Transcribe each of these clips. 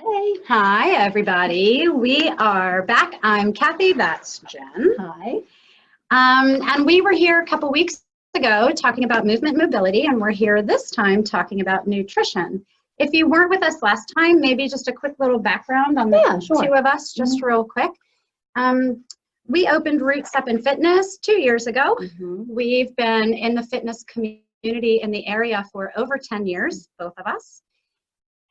Hey. Hi, everybody. We are back. I'm Kathy. That's Jen. Hi. And we were here a couple weeks ago talking about movement mobility, and we're here this time talking about nutrition. If you weren't with us last time, maybe just a quick little background on the two of us, just real quick. We opened rootSUP in Fitness 2 years ago. We've been in the fitness community in the area for over 10 years, both of us.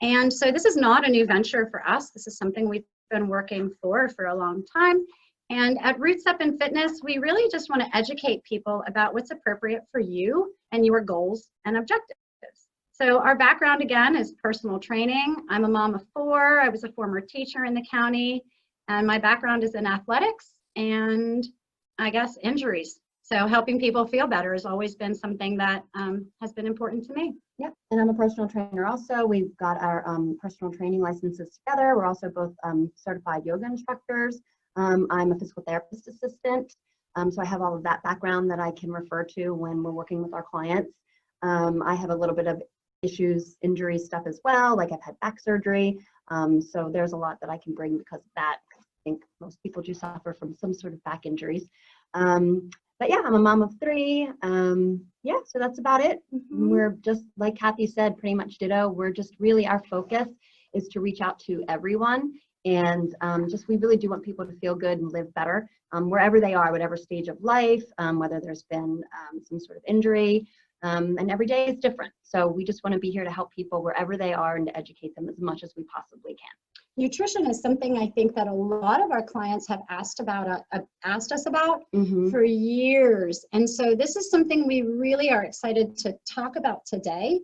And so this is not a new venture for us. This is something we've been working for a long time. And at rootSUP in Fitness, we really just want to educate people about what's appropriate for you and your goals and objectives. So our background, again, is personal training. I'm a mom of 4. I was a former teacher in the county. And my background is in athletics and, I guess, injuries. So helping people feel better has always been something that has been important to me. Yep, and I'm a personal trainer also. We've got our personal training licenses together. We're also both certified yoga instructors. I'm a physical therapist assistant, so I have all of that background that I can refer to when we're working with our clients. I have a little bit of issues, injury stuff as well, like I've had back surgery, so there's a lot that I can bring because of that. I think most people do suffer from some sort of back injuries. But yeah, I'm a mom of 3. Yeah, so that's about it. We're just, like Kathy said, pretty much ditto. We're just really, our focus is to reach out to everyone. And just, we really do want people to feel good and live better wherever they are, whatever stage of life, whether there's been some sort of injury. And every day is different. So we just want to be here to help people wherever they are and to educate them as much as we possibly can. Nutrition is something I think that a lot of our clients have asked us about for years. And so this is something we really are excited to talk about today.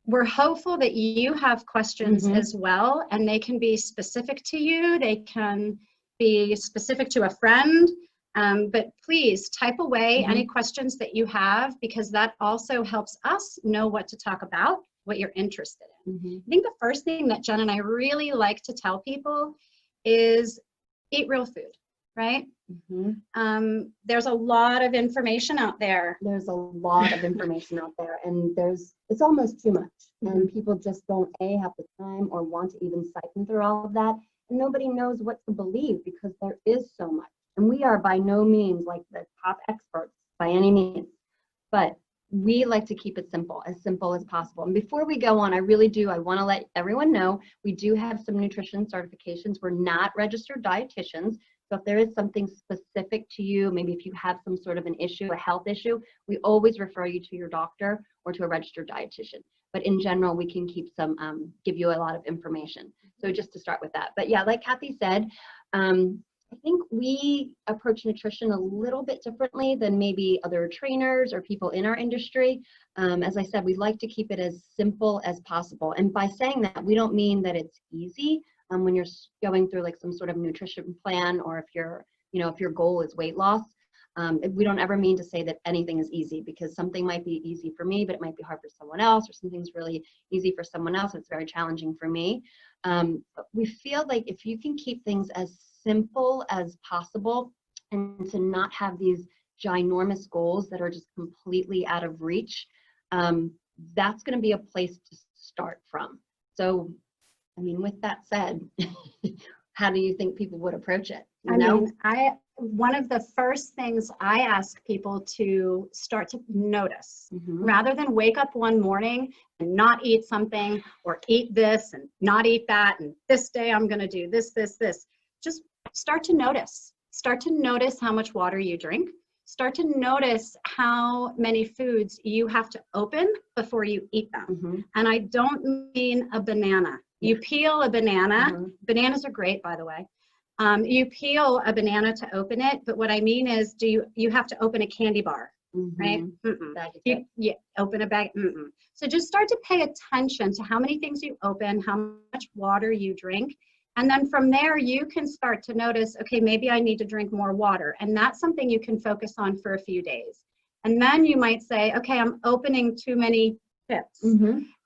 We're hopeful that you have questions as well, and they can be specific to you. They can be specific to a friend, but please type away any questions that you have, because that also helps us know what to talk about, what you're interested in. I think the first thing that Jen and I really like to tell people is eat real food, right? There's a lot of information out there. There's a lot of information out there, and it's almost too much. And people just don't have the time or want to even siphon through all of that. And nobody knows what to believe because there is so much. And we are by no means like the top experts by any means, but we like to keep it simple as possible. And before we go on, I want to let everyone know we do have some nutrition certifications. We're not registered dietitians. So if there is something specific to you, maybe if you have some sort of an issue, a health issue, we always refer you to your doctor or to a registered dietitian. But in general, we can keep give you a lot of information. So just to start with that. But yeah, like Kathy said, I think we approach nutrition a little bit differently than maybe other trainers or people in our industry. As I said, we like to keep it as simple as possible. And by saying that, we don't mean that it's easy when you're going through like some sort of nutrition plan, or if your goal is weight loss. We don't ever mean to say that anything is easy, because something might be easy for me, but it might be hard for someone else, or something's really easy for someone else. It's very challenging for me. But we feel like if you can keep things as simple as possible and to not have these ginormous goals that are just completely out of reach, that's going to be a place to start from. So, I mean, with that said, how do you think people would approach it? One of the first things I ask people to start to notice, rather than wake up one morning and not eat something, or eat this and not eat that, and this day I'm going to do this, just start to notice. Start to notice how much water you drink. Start to notice how many foods you have to open before you eat them. And I don't mean a banana. You peel a banana. Bananas are great, by the way. You peel a banana to open it, but what I mean is, you have to open a candy bar, right? You open a bag. So just start to pay attention to how many things you open, how much water you drink. And then from there, you can start to notice, okay, maybe I need to drink more water. And that's something you can focus on for a few days. And then you might say, okay, I'm opening too many chips.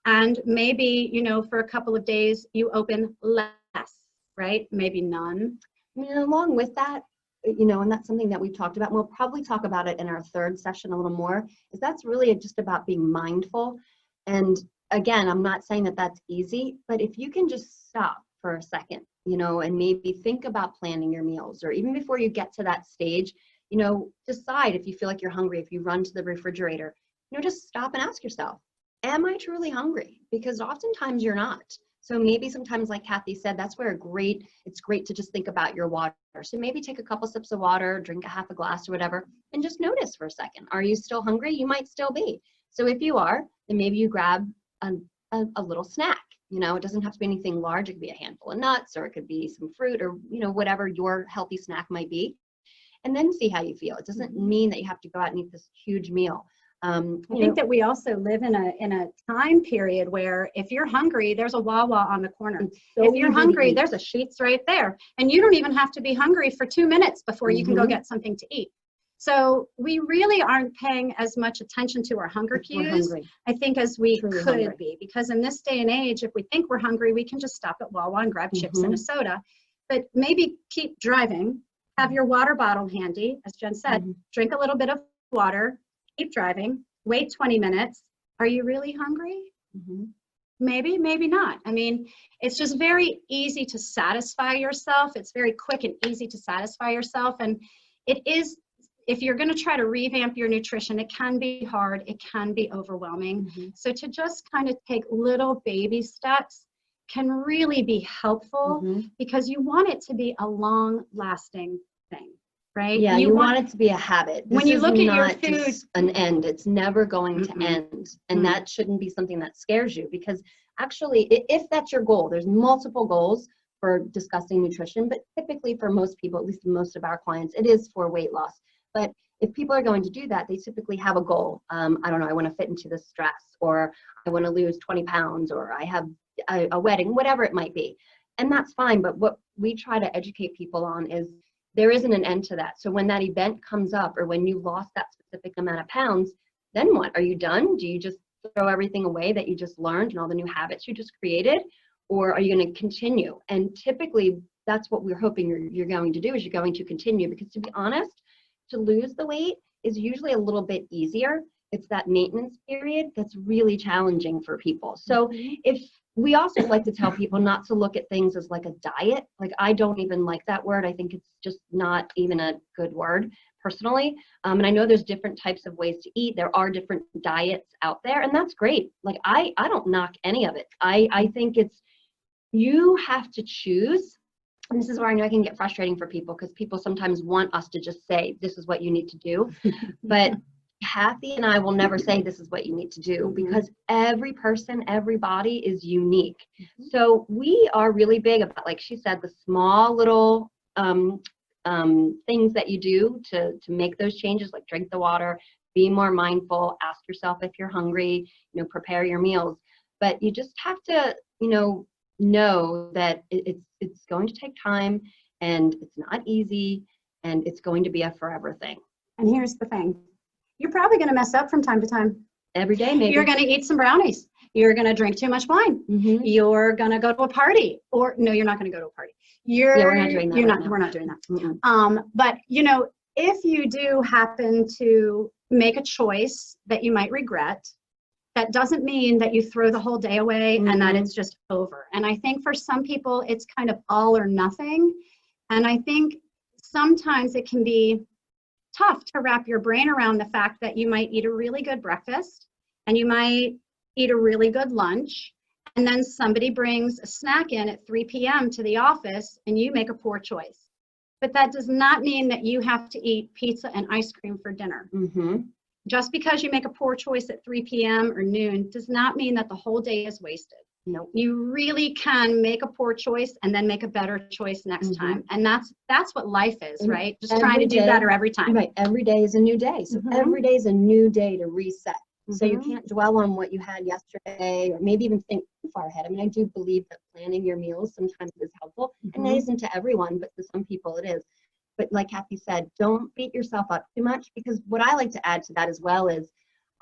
And maybe, for a couple of days, you open less, right? Maybe none. I mean, along with that, and that's something that we've talked about, and we'll probably talk about it in our third session a little more, is that's really just about being mindful. And again, I'm not saying that that's easy, but if you can just stop for a second, you know, and maybe think about planning your meals, or even before you get to that stage, you know, decide if you feel like you're hungry, if you run to the refrigerator, you know, just stop and ask yourself, am I truly hungry? Because oftentimes you're not. So maybe sometimes, like Kathy said, that's where it's great to just think about your water. So maybe take a couple sips of water, drink a half a glass or whatever, and just notice for a second. Are you still hungry? You might still be. So if you are, then maybe you grab a little snack. You know, it doesn't have to be anything large. It could be a handful of nuts, or it could be some fruit, or, you know, whatever your healthy snack might be. And then see how you feel. It doesn't mean that you have to go out and eat this huge meal. I think that we also live in a time period where if you're hungry, there's a Wawa on the corner. So if you're hungry, there's a Sheetz right there. And you don't even have to be hungry for 2 minutes before you can go get something to eat. So we really aren't paying as much attention to our hunger cues, I think, as we could be. Because in this day and age, if we think we're hungry, we can just stop at Wawa and grab chips and a soda. But maybe keep driving, have your water bottle handy, as Jen said, drink a little bit of water, keep driving, wait 20 minutes. Are you really hungry? Maybe, maybe not. I mean, it's just very easy to satisfy yourself. It's very quick and easy to satisfy yourself. And it is, if you're going to try to revamp your nutrition, it can be hard. It can be overwhelming. So to just kind of take little baby steps can really be helpful, because you want it to be a long-lasting thing. Right? Yeah, you want it to be a habit. When you look at your food, just an end. It's never going to end. And that shouldn't be something that scares you, because actually, if that's your goal, there's multiple goals for discussing nutrition, but typically for most people, at least most of our clients, it is for weight loss. But if people are going to do that, they typically have a goal. I don't know, I want to fit into this dress, or I want to lose 20 pounds, or I have a wedding, whatever it might be. And that's fine. But what we try to educate people on is there isn't an end to that. So when that event comes up, or when you lost that specific amount of pounds, then what? Are you done? Do you just throw everything away that you just learned and all the new habits you just created? Or are you going to continue? And typically that's what we're hoping you're going to do, is you're going to continue, because to be honest, to lose the weight is usually a little bit easier. It's that maintenance period that's really challenging for people. So if we also like to tell people not to look at things as like a diet. Like, I don't even like that word. I think it's just not even a good word personally. And I know there's different types of ways to eat. There are different diets out there, and that's great. Like, I don't knock any of it. I think you have to choose. And this is where I know I can get frustrating for people, because people sometimes want us to just say, this is what you need to do. But Kathy and I will never say this is what you need to do, because every person, every body is unique. So we are really big about, like she said, the small little things that you do to make those changes, like drink the water, be more mindful, ask yourself if you're hungry, you know, prepare your meals. But you just have to, you know that it's going to take time, and it's not easy, and it's going to be a forever thing. And here's the thing. You're probably going to mess up from time to time. Every day, maybe. You're going to eat some brownies. You're going to drink too much wine. You're going to go to a party. Or no, you're not going to go to a party. We're not doing that. We're not doing that. But you know, if you do happen to make a choice that you might regret, that doesn't mean that you throw the whole day away and that it's just over. And I think for some people, it's kind of all or nothing. And I think sometimes it can be tough to wrap your brain around the fact that you might eat a really good breakfast, and you might eat a really good lunch, and then somebody brings a snack in at 3 p.m. to the office, and you make a poor choice. But that does not mean that you have to eat pizza and ice cream for dinner. Just because you make a poor choice at 3 p.m. or noon does not mean that the whole day is wasted. No. You really can make a poor choice and then make a better choice next time. And that's what life is, right? Just trying to do better every time. Right. Every day is a new day. So every day is a new day to reset. So you can't dwell on what you had yesterday, or maybe even think too far ahead. I mean, I do believe that planning your meals sometimes is helpful, and it isn't to everyone, but to some people it is. But like Kathy said, don't beat yourself up too much, because what I like to add to that as well is,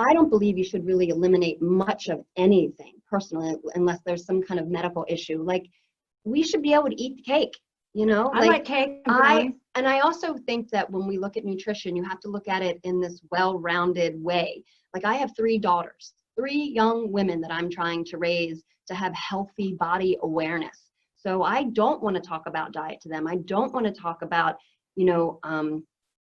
I don't believe you should really eliminate much of anything personally, unless there's some kind of medical issue. Like, we should be able to eat the cake, you know? I like cake. And I also think that when we look at nutrition, you have to look at it in this well-rounded way. Like, I have 3 daughters, 3 young women that I'm trying to raise to have healthy body awareness. So I don't want to talk about diet to them. I don't want to talk about, you know,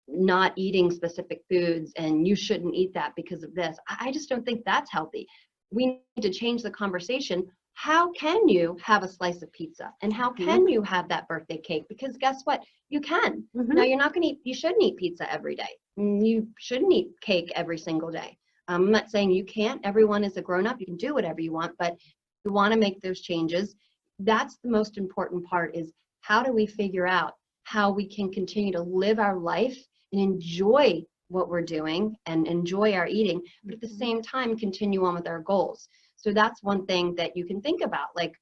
not eating specific foods and you shouldn't eat that because of this. I just don't think that's healthy. We need to change the conversation. How can you have a slice of pizza? And how can you have that birthday cake? Because guess what? You can. Now you're not going to eat, you shouldn't eat pizza every day. You shouldn't eat cake every single day. I'm not saying you can't. Everyone is a grown-up. You can do whatever you want, but you want to make those changes. That's the most important part, is how do we figure out how we can continue to live our life and enjoy what we're doing and enjoy our eating, but at the same time continue on with our goals. So that's one thing that you can think about, like,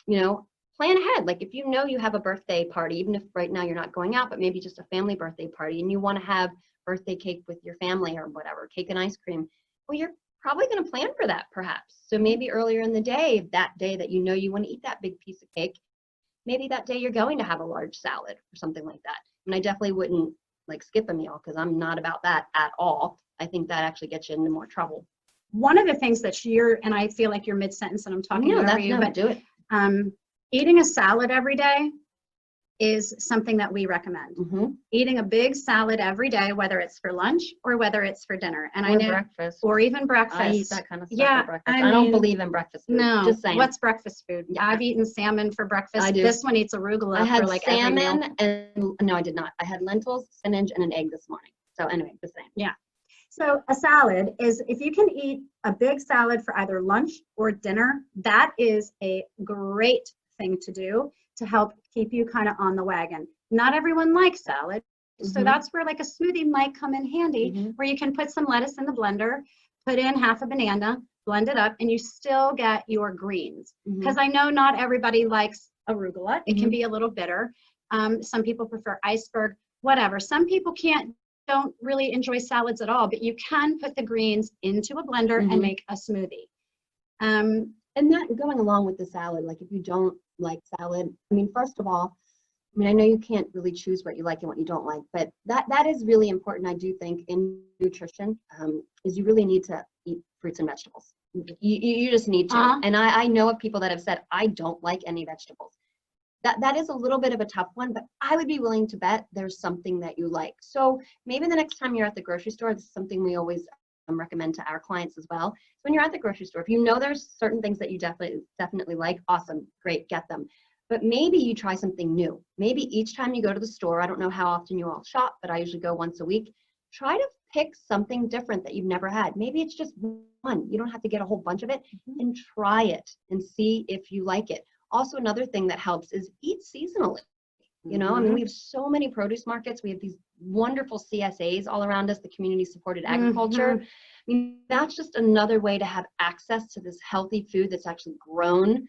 you know, plan ahead. Like if you know you have a birthday party, even if right now you're not going out, but maybe just a family birthday party, and you want to have birthday cake with your family or whatever, cake and ice cream, well, you're probably going to plan for that perhaps. So maybe earlier in the day, that day that you know you want to eat that big piece of cake, maybe that day you're going to have a large salad or something like that. And I definitely wouldn't like skip a meal, because I'm not about that at all. I think that actually gets you into more trouble. One of the things that and I feel like you're mid-sentence and I'm talking over you, but do it. Eating a salad every day is something that we recommend. Eating a big salad every day, whether it's for lunch or whether it's for dinner. And or I know breakfast. Or even breakfast. I eat that kind of stuff for breakfast. I don't believe in breakfast food. No. Just saying. What's breakfast food? Yeah. I've eaten salmon for breakfast. I do. This one eats arugula. I had for like every meal. salmon and no, I did not. I had lentils, spinach, and an egg this morning. So anyway, the same. Yeah. So a salad is, if you can eat a big salad for either lunch or dinner, that is a great thing to do to help keep you kind of on the wagon. Not everyone likes salad. So that's where like a smoothie might come in handy, where you can put some lettuce in the blender, put in half a banana, blend it up, and you still get your greens. Because I know not everybody likes arugula. It can be a little bitter. Some people prefer iceberg, whatever. Some people don't really enjoy salads at all, but you can put the greens into a blender and make a smoothie. And that going along with the salad, like if you don't like salad, I mean, first of all, I mean, I know you can't really choose what you like and what you don't like, but that is really important, I do think, in nutrition, is you really need to eat fruits and vegetables. You just need to. And I know of people that have said, I don't like any vegetables. That is a little bit of a tough one, but I would be willing to bet there's something that you like. So maybe the next time you're at the grocery store, this is something we always recommend to our clients as well. So when you're at the grocery store, if you know there's certain things that you definitely like, awesome, great, get them. But maybe you try something new. Maybe each time you go to the store, I don't know how often you all shop, but I usually go once a week. Try to pick something different that you've never had. Maybe it's just one. You don't have to get a whole bunch of it, and try it and see if you like it. Also, another thing that helps is eat seasonally. You know, I mean, we have so many produce markets. We have these wonderful CSAs all around us, the community supported agriculture. I mean, that's just another way to have access to this healthy food that's actually grown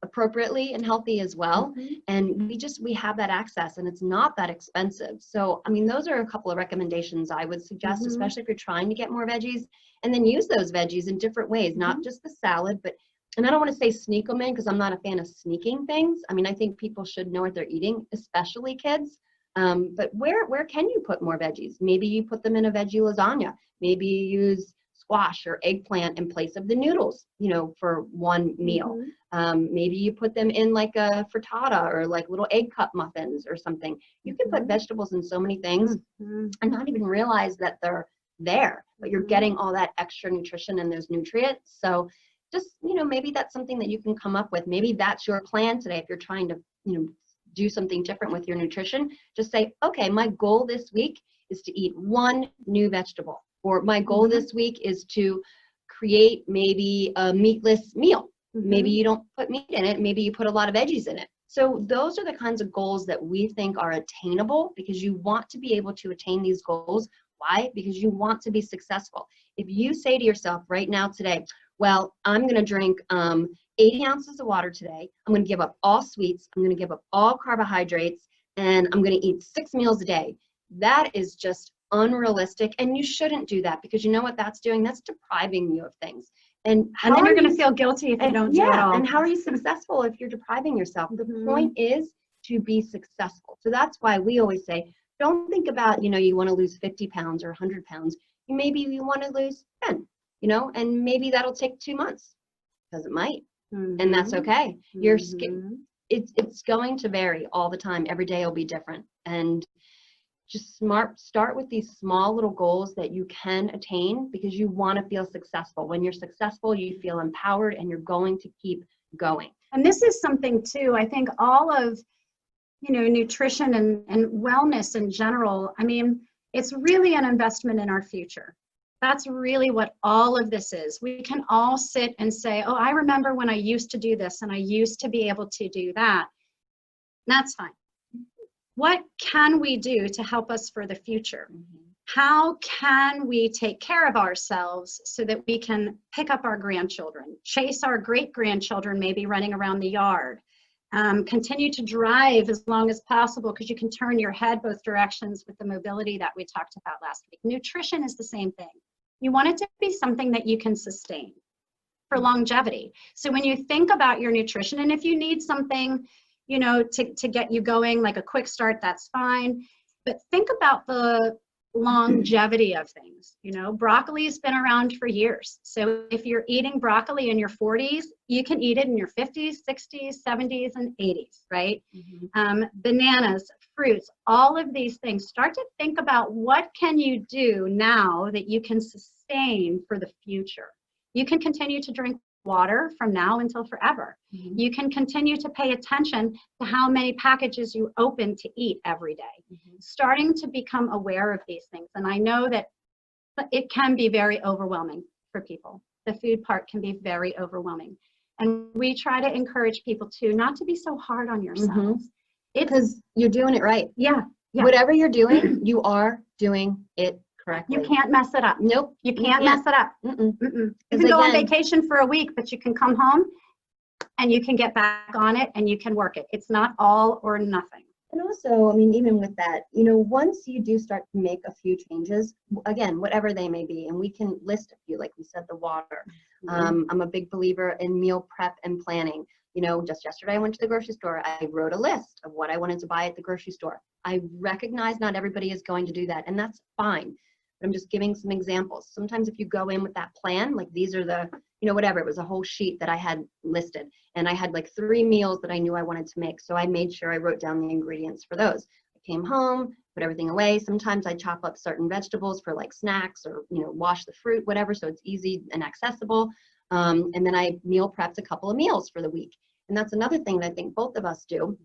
appropriately and healthy as well. And we have that access, and it's not that expensive. So, I mean, those are a couple of recommendations I would suggest, especially if you're trying to get more veggies, and then use those veggies in different ways, not just the salad, but, and I don't want to say sneak them in, because I'm not a fan of sneaking things. I mean, I think people should know what they're eating, especially kids. But where can you put more veggies? Maybe you put them in a veggie lasagna. Maybe you use squash or eggplant in place of the noodles, you know, for one meal. Maybe you put them in like a frittata or like little egg cup muffins or something. You can put vegetables in so many things and not even realize that they're there, but you're getting all that extra nutrition and those nutrients. So just, you know, maybe that's something that you can come up with. Maybe that's your plan today. If you're trying to, you know, do something different with your nutrition, just say, okay, my goal this week is to eat one new vegetable, or my goal this week is to create maybe a meatless meal. Maybe you don't put meat in it. Maybe you put a lot of veggies in it. So those are the kinds of goals that we think are attainable, because you want to be able to attain these goals. Why? Because you want to be successful. If you say to yourself right now today, well, I'm going to drink 80 ounces of water today. I'm going to give up all sweets. I'm going to give up all carbohydrates, and I'm going to eat 6 meals a day. That is just unrealistic, and you shouldn't do that, because you know what that's doing? That's depriving you of things. And then you're going to feel guilty if you don't do it all. And how are you successful if you're depriving yourself? The point is to be successful. So that's why we always say, don't think about, you know, you want to lose 50 pounds or 100 pounds. Maybe you want to lose 10, you know, and maybe that'll take 2 months, because it might. And that's okay. it's going to vary all the time. Every day will be different. And just start with these small little goals that you can attain, because you want to feel successful. When you're successful, you feel empowered, and you're going to keep going. And this is something too, I think all of, nutrition and wellness in general, I mean, it's really an investment in our future. That's really what all of this is. We can all sit and say, oh, I remember when I used to do this and I used to be able to do that. That's fine. What can we do to help us for the future? How can we take care of ourselves so that we can pick up our grandchildren, chase our great-grandchildren maybe running around the yard, continue to drive as long as possible, because you can turn your head both directions with the mobility that we talked about last week. Nutrition is the same thing. You want it to be something that you can sustain for longevity. So when you think about your nutrition, and if you need something, to get you going, like a quick start, that's fine. But think about the longevity of things. Broccoli's been around for years. So if you're eating broccoli in your 40s, you can eat it in your 50s, 60s, 70s, and 80s, right? Bananas, fruits, all of these things. Start to think about what can you do now that you can sustain for the future. You can continue to drink water from now until forever. You can continue to pay attention to how many packages you open to eat every day. Starting to become aware of these things. And I know that it can be very overwhelming for people. The food part can be very overwhelming. And we try to encourage people to not to be so hard on yourselves. Because you're doing it right. Yeah. Whatever you're doing, you are doing it correctly. You can't mess it up. Nope. You can't mess it up. You can go on vacation for a week, but you can come home and you can get back on it and you can work it. It's not all or nothing. And also, I mean, even with that, once you do start to make a few changes, again, whatever they may be, and we can list a few, like we said, the water. I'm a big believer in meal prep and planning. Just yesterday I went to the grocery store. I wrote a list of what I wanted to buy at the grocery store. I recognize not everybody is going to do that, and that's fine. But I'm just giving some examples. Sometimes if you go in with that plan, like these are the, whatever, it was a whole sheet that I had listed, and I had like 3 meals that I knew I wanted to make. So I made sure I wrote down the ingredients for those. I came home, put everything away. Sometimes I chop up certain vegetables for like snacks, or, wash the fruit, whatever, so it's easy and accessible. And then I meal prepped a couple of meals for the week. And that's another thing that I think both of us do,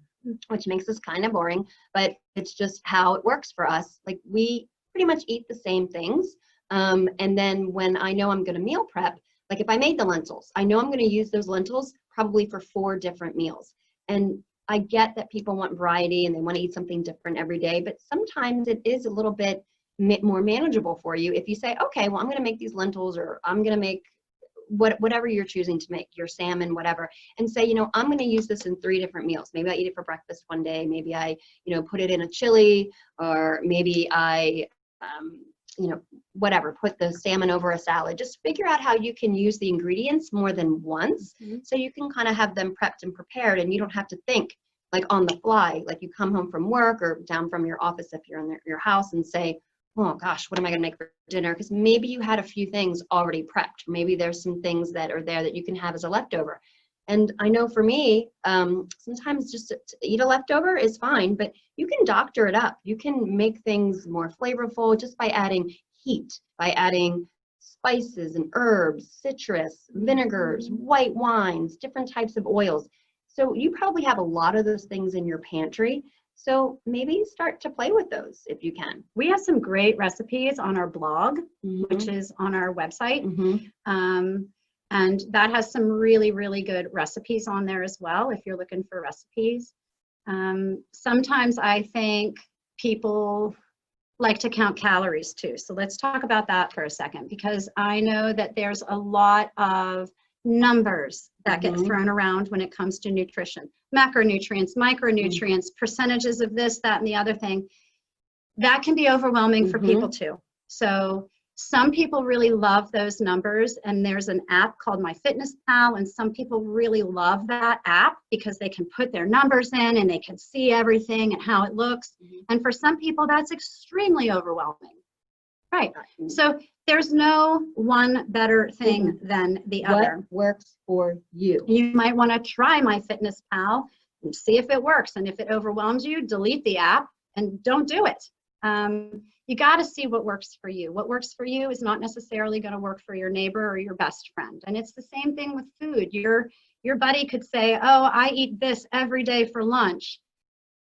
which makes us kind of boring, but it's just how it works for us. Like we pretty much eat the same things. And then when I know I'm going to meal prep, like if I made the lentils, I know I'm going to use those lentils probably for 4 different meals. And I get that people want variety and they want to eat something different every day, but sometimes it is a little bit more manageable for you if you say, okay, well, I'm going to make these lentils, or I'm going to make whatever you're choosing to make, your salmon, whatever, and say, I'm going to use this in 3 different meals. Maybe I eat it for breakfast one day. Maybe I, put it in a chili, or maybe I, whatever, put the salmon over a salad. Just figure out how you can use the ingredients more than once, so you can kind of have them prepped and prepared, and you don't have to think like on the fly, like you come home from work or down from your office if you're in your house, and say, oh gosh, what am I going to make for dinner? Because maybe you had a few things already prepped. Maybe there's some things that are there that you can have as a leftover. And I know for me, sometimes just to eat a leftover is fine, but you can doctor it up. You can make things more flavorful just by adding heat, by adding spices and herbs, citrus, vinegars, white wines, different types of oils. So you probably have a lot of those things in your pantry. So maybe start to play with those if you can. We have some great recipes on our blog, which is on our website. And that has some really, really good recipes on there as well, if you're looking for recipes. Sometimes I think people like to count calories too. So let's talk about that for a second, because I know that there's a lot of numbers that get thrown around when it comes to nutrition. Macronutrients, micronutrients, percentages of this, that, and the other thing. That can be overwhelming for people too. So some people really love those numbers, and there's an app called MyFitnessPal, and some people really love that app because they can put their numbers in and they can see everything and how it looks. And for some people, that's extremely overwhelming. Right. So there's no one better thing than the other. What works for you? You might want to try MyFitnessPal and see if it works. And if it overwhelms you, delete the app and don't do it. You got to see what works for you. What works for you is not necessarily going to work for your neighbor or your best friend. And it's the same thing with food. Your buddy could say, oh, I eat this every day for lunch.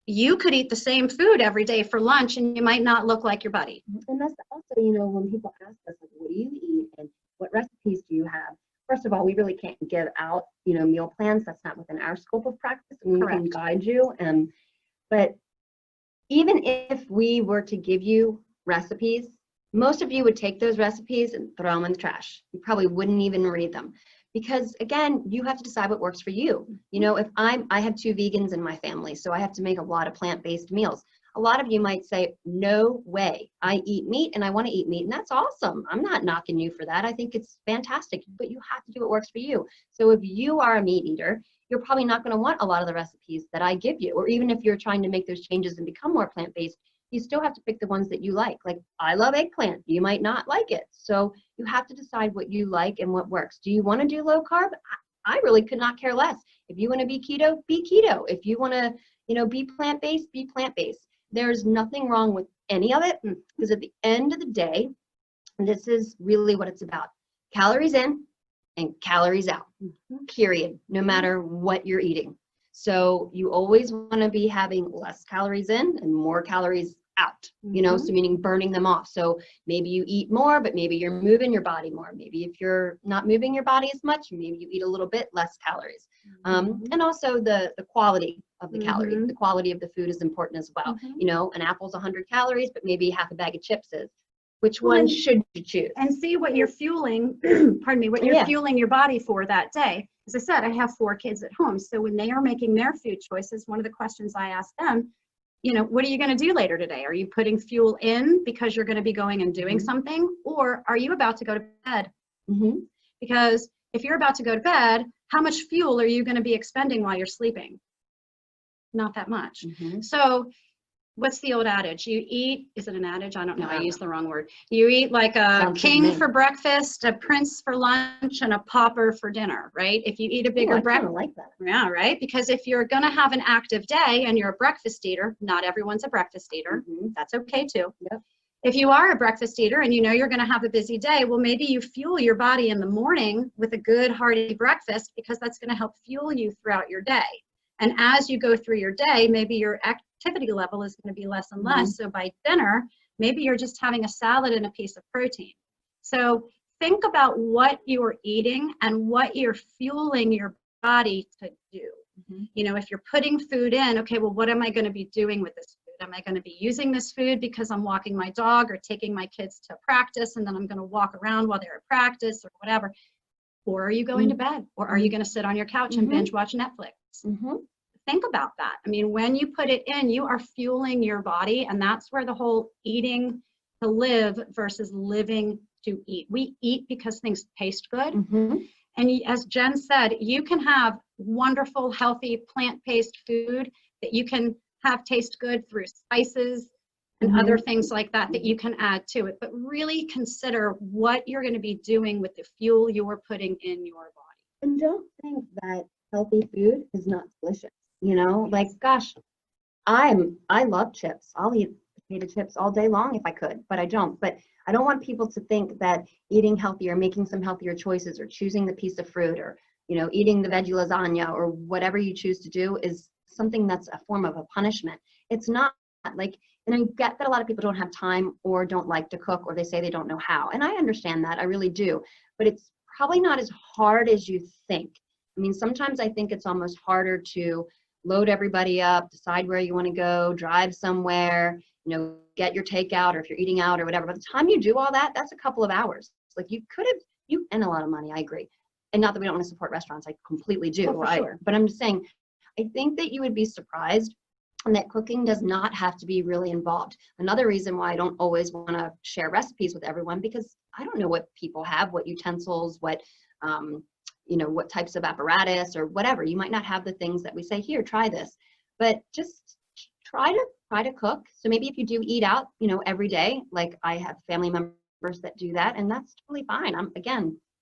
You could eat the same food every day for lunch and you might not look like your buddy. And that's also, when people ask us, like, what do you eat and what recipes do you have? First of all, we really can't give out, meal plans. That's not within our scope of practice. And we can guide you. But even if we were to give you recipes, most of you would take those recipes and throw them in the trash. You probably wouldn't even read them. Because again, you have to decide what works for you. If I have 2 vegans in my family, so I have to make a lot of plant-based meals. A lot of you might say, no way, I eat meat and I want to eat meat, and that's awesome. I'm not knocking you for that. I think it's fantastic, but you have to do what works for you. So if you are a meat eater, you're probably not going to want a lot of the recipes that I give you, or even if you're trying to make those changes and become more plant-based, you still have to pick the ones that you like. Like, I love eggplant. You might not like it. So you have to decide what you like and what works. Do you want to do low carb? I really could not care less. If you want to be keto, be keto. If you want to, be plant-based, be plant-based. There's nothing wrong with any of it, because at the end of the day, this is really what it's about. Calories in and calories out, period, no matter what you're eating. So you always want to be having less calories in and more calories out, so meaning burning them off. So maybe you eat more, but maybe you're moving your body more. Maybe if you're not moving your body as much, maybe you eat a little bit less calories. And also the quality of the calorie. The quality of the food is important as well. An apple's 100 calories, but maybe half a bag of chips is. Which one should you choose? And see what you're fueling, pardon me, what you're fueling your body for that day. As I said, I have 4 kids at home. So when they are making their food choices, one of the questions I ask them, what are you going to do later today? Are you putting fuel in because you're going to be going and doing something? Or are you about to go to bed? Because if you're about to go to bed, how much fuel are you going to be expending while you're sleeping? Not that much. So what's the old adage? You eat, is it an adage? I don't know. I used the wrong word. You eat like a king for breakfast, a prince for lunch, and a pauper for dinner, right? If you eat a bigger breakfast. I like that. Yeah, right? Because if you're going to have an active day and you're a breakfast eater, not everyone's a breakfast eater. That's okay too. If you are a breakfast eater and you're going to have a busy day, well, maybe you fuel your body in the morning with a good hearty breakfast, because that's going to help fuel you throughout your day. And as you go through your day, maybe your activity level is going to be less and less. So by dinner, maybe you're just having a salad and a piece of protein. So think about what you're eating and what you're fueling your body to do. If you're putting food in, okay, well, what am I going to be doing with this food? Am I going to be using this food because I'm walking my dog or taking my kids to practice, and then I'm going to walk around while they're at practice or whatever? Or are you going to bed? Or are you going to sit on your couch and binge watch Netflix? Think about that. I mean, when you put it in, you are fueling your body, and that's where the whole eating to live versus living to eat. We eat because things taste good. And as Jen said, you can have wonderful, healthy, plant-based food that you can have taste good through spices and other things like that that you can add to it. But really consider what you're going to be doing with the fuel you're putting in your body. And don't think that healthy food is not delicious. Like, gosh, I love chips. I'll eat potato chips all day long if I could, but I don't. But I don't want people to think that eating healthier, making some healthier choices, or choosing the piece of fruit, or eating the veggie lasagna, or whatever you choose to do is something that's a form of a punishment. It's not. Like, and I get that a lot of people don't have time or don't like to cook, or they say they don't know how. And I understand that, I really do. But it's probably not as hard as you think. I mean, sometimes I think it's almost harder to load everybody up, decide where you want to go, drive somewhere, get your takeout, or if you're eating out or whatever. By the time you do all that, that's a couple of hours. Like, and a lot of money, I agree. And not that we don't want to support restaurants, I completely do. Oh, for sure. But I'm just saying, I think that you would be surprised, and that cooking does not have to be really involved. Another reason why I don't always want to share recipes with everyone, because I don't know what people have, what utensils, what what types of apparatus or whatever. You might not have the things that we say, here, try this, but just try to cook. So maybe if you do eat out, every day, like I have family members that do that, and that's totally fine.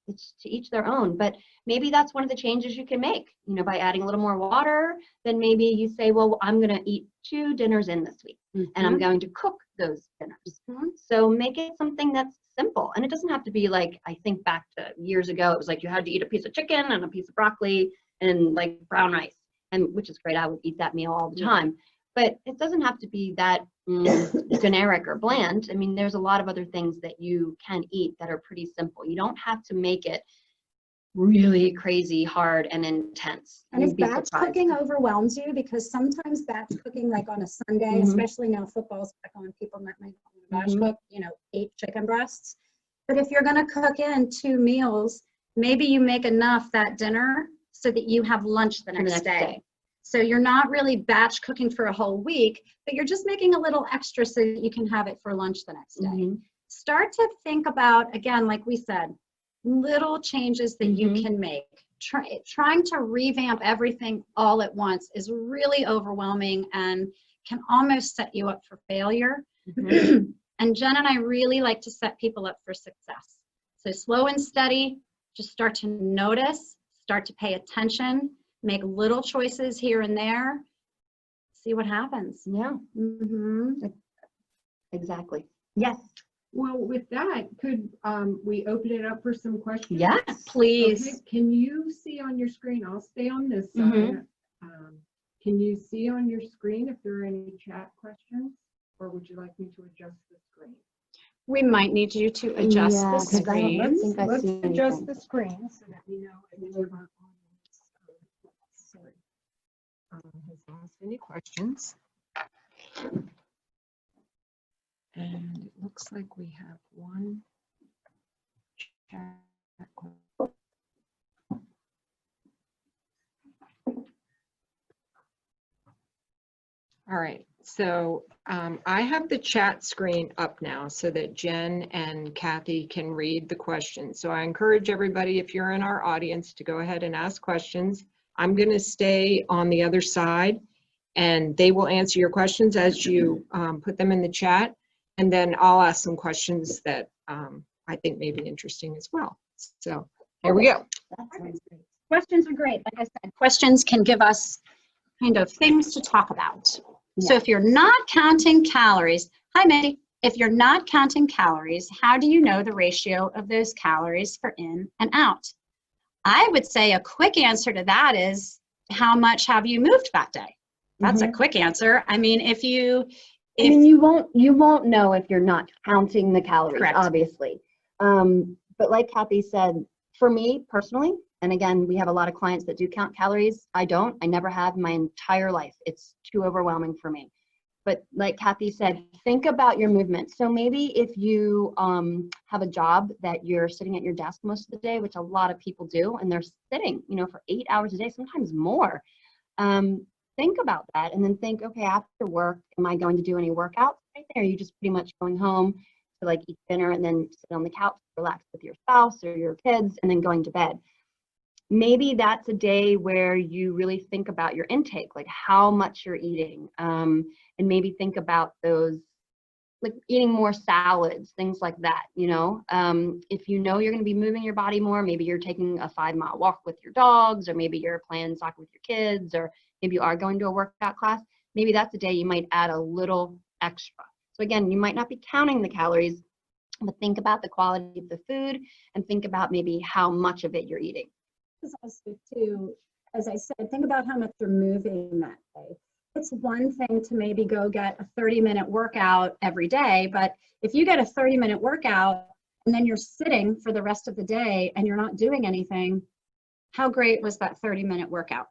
it's to each their own, but maybe that's one of the changes you can make, you know, by adding a little more water. Then maybe you say, well, I'm going to eat 2 dinners in this week, and I'm going to cook those dinners. So make it something that's simple. And it doesn't have to be like, I think back to years ago, it was like you had to eat a piece of chicken and a piece of broccoli and like brown rice, and which is great. I would eat that meal all the time. But it doesn't have to be that generic or bland. I mean, there's a lot of other things that you can eat that are pretty simple. You don't have to make it really crazy, hard, and intense. And if batch cooking overwhelms you, because sometimes batch cooking, like on a Sunday, especially now football's back on, people might want to batch cook, you know, 8 chicken breasts. But if you're going to cook in 2 meals, maybe you make enough that dinner so that you have lunch the next day. So you're not really batch cooking for a whole week, but you're just making a little extra so that you can have it for lunch the next day. Start to think about, again, like we said, little changes that you can make. Trying to revamp everything all at once is really overwhelming and can almost set you up for failure. And Jen and I really like to set people up for success. So slow and steady, just start to notice, start to pay attention, make little choices here and there, see what happens. Exactly. Yes. Well, with that, could we open it up for some questions? Yes, please. Okay. Can you see on your screen? I'll stay on this side. Can you see on your screen if there are any chat questions, or would you like me to adjust the screen? We might need you to adjust the screen. Let's adjust the screen so that we know if our audience has asked any questions. And it looks like we have one chat question. All right, so I have the chat screen up now so that Jen and Kathy can read the questions. So I encourage everybody, if you're in our audience, to go ahead and ask questions. I'm going to stay on the other side, and they will answer your questions as you put them in the chat. And then I'll ask some questions that I think may be interesting as well. So here we go. Questions are great. Like I said, questions can give us kind of things to talk about. So if you're not counting calories, hi Mindy, if you're not counting calories, how do you know the ratio of those calories for in and out? I would say a quick answer to that is, how much have you moved that day? That's a quick answer. I mean, you won't know if you're not counting the calories, obviously. But like Kathy said, for me personally, and again, we have a lot of clients that do count calories. I don't. I never have my entire life. It's too overwhelming for me. But like Kathy said, think about your movement. So maybe if you have a job that you're sitting at your desk most of the day, which a lot of people do, and they're sitting, you know, for 8 hours a day, sometimes more. Think about that, and then think, okay, after work, am I going to do any workouts? Or are you just pretty much going home to like eat dinner and then sit on the couch, relax with your spouse or your kids, and then going to bed? Maybe that's a day where you really think about your intake, like how much you're eating, and maybe think about those, like eating more salads, things like that, you know. If you know you're going to be moving your body more, maybe you're taking a 5-mile walk with your dogs, or maybe you're playing soccer with your kids, or maybe you are going to a workout class. Maybe that's a day you might add a little extra. So again, you might not be counting the calories, but think about the quality of the food and think about maybe how much of it you're eating. Also too, as I said, think about how much you're moving that day. It's one thing to maybe go get a 30-minute workout every day, but if you get a 30-minute workout and then you're sitting for the rest of the day and you're not doing anything, how great was that 30-minute workout?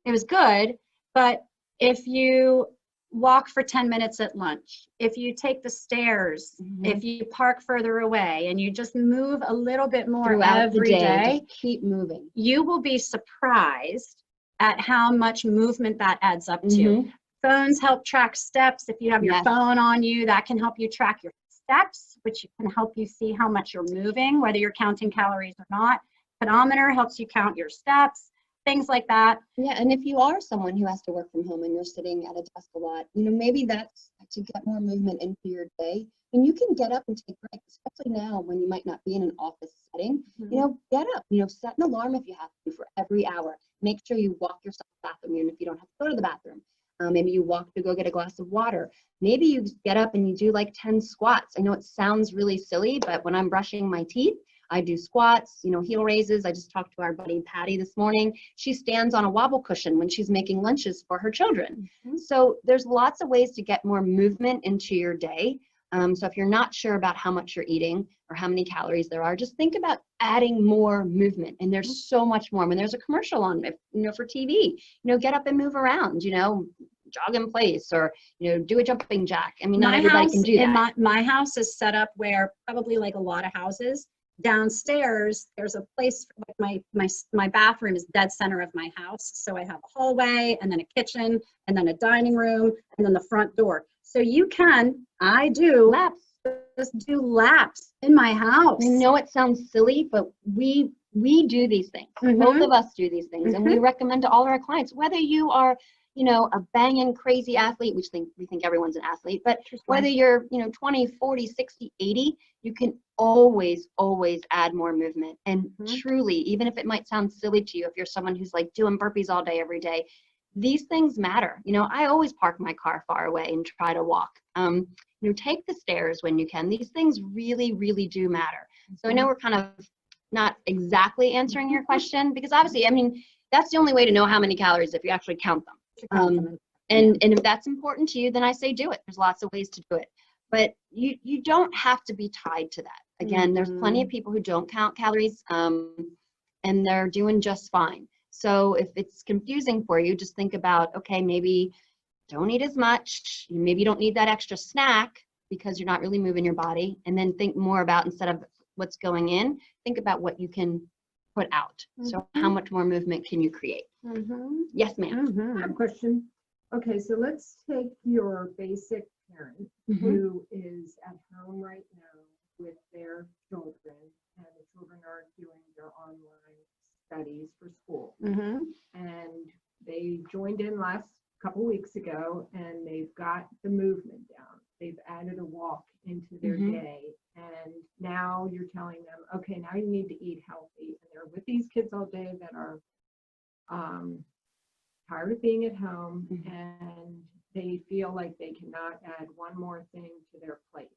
It was good, but if you walk for 10 minutes at lunch, if you take the stairs, if you park further away, and you just move a little bit more throughout every the day, just keep moving. You will be surprised at how much movement that adds up to. Phones help track steps. If you have your phone on you, that can help you track your steps, which can help you see how much you're moving, whether you're counting calories or not. Pedometer helps you count your steps. Things like that. Yeah, and if you are someone who has to work from home and you're sitting at a desk a lot, you know, maybe that's to get more movement into your day. And you can get up and take breaks, especially now when you might not be in an office setting. deciding, you know, get up, you know, set an alarm if you have to for every hour. Make sure you walk yourself to the bathroom, even if you don't have to go to the bathroom. Maybe you walk to go get a glass of water. Maybe you get up and you do like 10 squats. I know it sounds really silly, but when I'm brushing my teeth, I do squats, you know, heel raises. I just talked to our buddy Patty this morning. She stands on a wobble cushion when she's making lunches for her children. So there's lots of ways to get more movement into your day. So if you're not sure about how much you're eating or how many calories there are, just think about adding more movement. And there's so much more. When there's a commercial on, you know, for TV, you know, get up and move around, you know, jog in place, or, you know, do a jumping jack. I mean, not everybody can do that. My house is set up where, probably like a lot of houses, downstairs there's a place, like my bathroom is dead center of my house. So I have a hallway, and then a kitchen, and then a dining room, and then the front door. So you can, I do Laps. just do laps in my house. I know it sounds silly, but we do these things. Both of us do these things, and we recommend to all of our clients, whether you are, you know, a banging crazy athlete, which we think everyone's an athlete, but whether you're, you know, 20, 40, 60, 80, you can always add more movement. And truly, even if it might sound silly to you, if you're someone who's like doing burpees all day, every day, these things matter. You know, I always park my car far away and try to walk. You know, take the stairs when you can. These things really do matter. So I know we're kind of not exactly answering your question, because obviously, I mean, that's the only way to know how many calories, if you actually count them. And if that's important to you, then I say do it. There's lots of ways to do it, but you don't have to be tied to that. Again, there's plenty of people who don't count calories, and they're doing just fine. So if it's confusing for you, just think about, okay, maybe don't eat as much. Maybe you don't need that extra snack because you're not really moving your body. And then think more about, instead of what's going in, think about what you can put out. So how much more movement can you create? Yes, ma'am. I have a question. Okay, so let's take your basic parent who is at home right now with their children, and the children are doing their online studies for school. And they joined in last couple weeks ago, and they've got the movement down. They've added a walk into their day, and now you're telling them, okay, now you need to eat healthy. And they're with these kids all day that are tired of being at home, and they feel like they cannot add one more thing to their plate.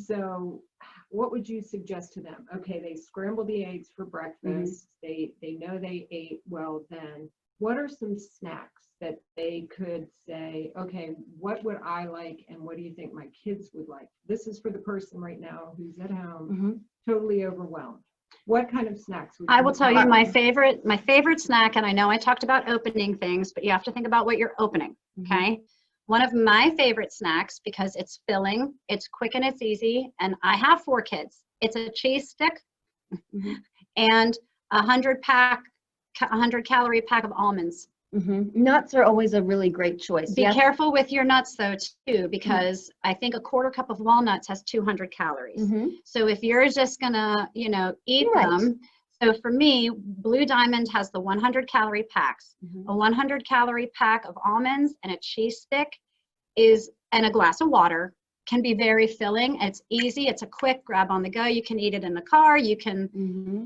So what would you suggest to them? Okay, they scrambled the eggs for breakfast. They know they ate well then. What are some snacks that they could say, okay, what would I like, and what do you think my kids would like? This is for the person right now who's at home, totally overwhelmed. What kind of snacks would you I will tell you my favorite snack, and I know I talked about opening things, but you have to think about what you're opening, okay? One of my favorite snacks, because it's filling, it's quick, and it's easy, and I have 4 kids. It's a cheese stick and a 100 calorie pack of almonds. Nuts are always a really great choice. Be careful with your nuts though too, because I think a 1/4 cup of walnuts has 200 calories. So if you're just gonna, you know, eat them. So for me, Blue Diamond has the 100 calorie packs. A 100 calorie pack of almonds and a cheese stick and a glass of water can be very filling. It's easy. It's a quick grab on the go. You can eat it in the car. You can,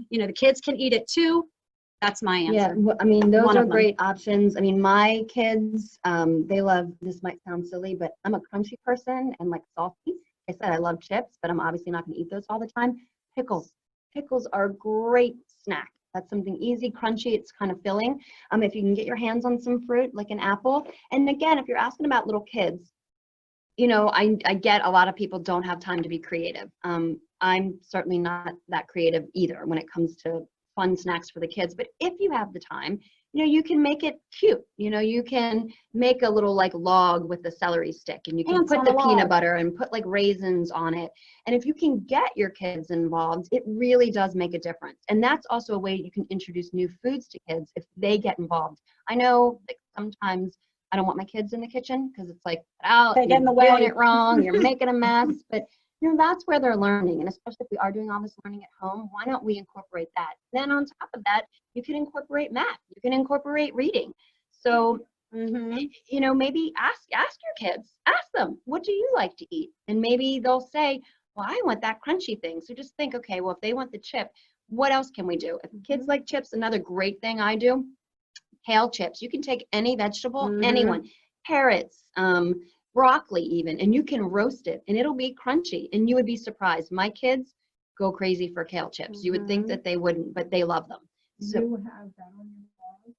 you know, the kids can eat it too. That's my answer. Yeah, I mean, those are great options. I mean, my kids, they love, this might sound silly, but I'm a crunchy person and like salty. I said I love chips, but I'm obviously not going to eat those all the time. Pickles. Pickles are a great snack. That's something easy, crunchy, it's kind of filling. If you can get your hands on some fruit, like an apple. And again, if you're asking about little kids, you know, I get a lot of people don't have time to be creative. I'm certainly not that creative either when it comes to fun snacks for the kids. But if you have the time, you know, you can make it cute. You know, you can make a little like log with the celery stick, and you can put the peanut butter and put like raisins on it. And if you can get your kids involved, it really does make a difference. And that's also a way you can introduce new foods to kids if they get involved. I know like sometimes I don't want my kids in the kitchen because it's like, oh, they get in the you're way. doing it wrong, you're making a mess. But you know, that's where they're learning. And especially if we are doing all this learning at home, why don't we incorporate that? Then on top of that, you can incorporate math, you can incorporate reading. So, you know, maybe ask your kids, ask them, what do you like to eat? And maybe they'll say, well, I want that crunchy thing. So just think, okay, well, if they want the chip, what else can we do? If kids like chips, another great thing I do, kale chips. You can take any vegetable, anyone, carrots, broccoli even, and you can roast it and it'll be crunchy and you would be surprised. My kids go crazy for kale chips. You would think that they wouldn't, but they love them. So You have that on your wall?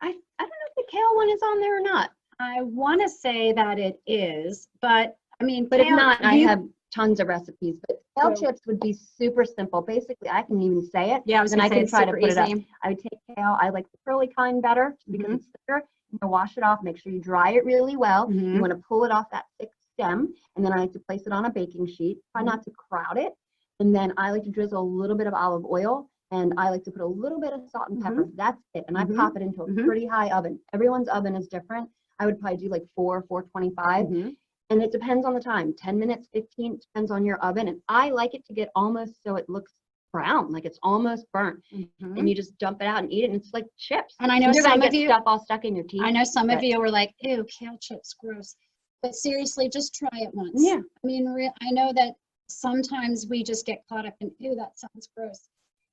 I don't know if the kale one is on there or not, I want to say that it is, but I mean, but if kale, not, I you- have tons of recipes, but kale So- chips would be super simple. Basically, I can even say it. Yeah, I was Then gonna I say can it's try to super put it up. easy. I would take kale. I like the curly kind better because it's thicker. You know, wash it off. Make sure you dry it really well. You Mhm. want to pull it off that thick stem, and then I like to place it on a baking sheet. Try not to crowd it. And then I like to drizzle a little bit of olive oil, and I like to put a little bit of salt and pepper. That's it. And I pop it into a pretty high oven. Everyone's oven is different. I would probably do like 425. And it depends on the time, 10 minutes, 15, depends on your oven. And I like it to get almost so it looks brown, like it's almost burnt. And you just dump it out and eat it, and it's like chips. And I know You're gonna some get of you, stuff all stuck in your teeth. I know some of but- you were like, ew, kale chips, gross. But seriously, just try it once. Yeah. I mean, I know that sometimes we just get caught up in, ew, that sounds gross.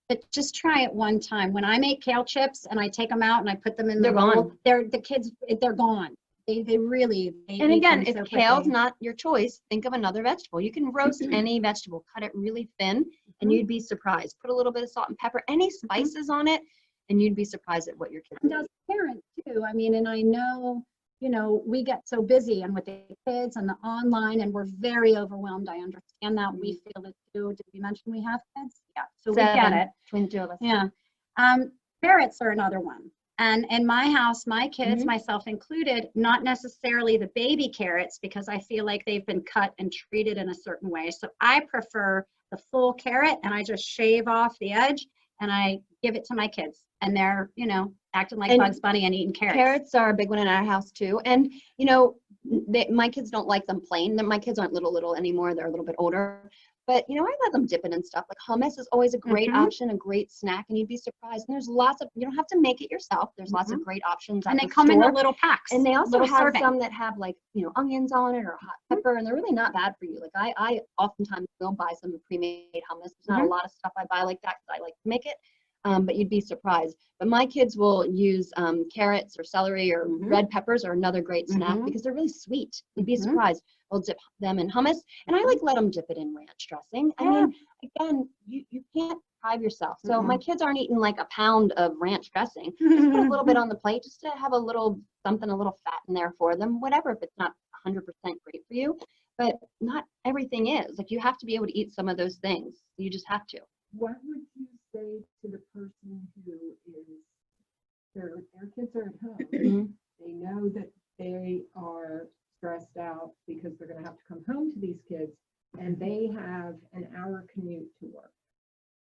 But just try it one time. When I make kale chips and I take them out and I put them in the They're bowl, gone. the kids, they're gone. They really, they And eat again, them if so kale's quickly. not your choice, think of another vegetable. You can roast any vegetable, cut it really thin, and you'd be surprised. Put a little bit of salt and pepper, any spices on it, and you'd be surprised at what your kids And will as a parent too, I mean, and I know, you know, we get so busy and with the kids and the online and we're very overwhelmed. I understand that. We feel it too. Did we mention we have kids? Yeah, so we get 7 it. between the two of us. Yeah. Carrots are another one. And in my house, my kids, myself included, not necessarily the baby carrots because I feel like they've been cut and treated in a certain way. So I prefer the full carrot and I just shave off the edge and I give it to my kids. And they're, you know, acting like And Bugs Bunny and eating carrots. Carrots are a big one in our house too. And you know, my kids don't like them plain. My kids aren't little anymore. They're a little bit older. But you know, I let them dip it in stuff. Like hummus is always a great option, a great snack, and you'd be surprised. And there's lots of, you don't have to make it yourself. There's lots of great options at And they the come in the store. little packs. And they also little have serving. some that have like, you know, onions on it or hot pepper, and they're really not bad for you. Like I oftentimes will buy some pre-made hummus. There's not a lot of stuff I buy like that because I like to make it. But you'd be surprised. But my kids will use carrots or celery or red peppers are another great snack because they're really sweet. You'd be surprised. We'll dip them in hummus, and I like let them dip it in ranch dressing. I mean, again, you can't deprive yourself. So my kids aren't eating like a pound of ranch dressing. Just put a little bit on the plate just to have a little something, a little fat in there for them, whatever, if it's not 100% great for you. But not everything is. Like you have to be able to eat some of those things. You just have to. What would you say to the person who is, their kids are at home, they know that they are stressed out because they're going to have to come home to these kids, and they have an hour commute to work.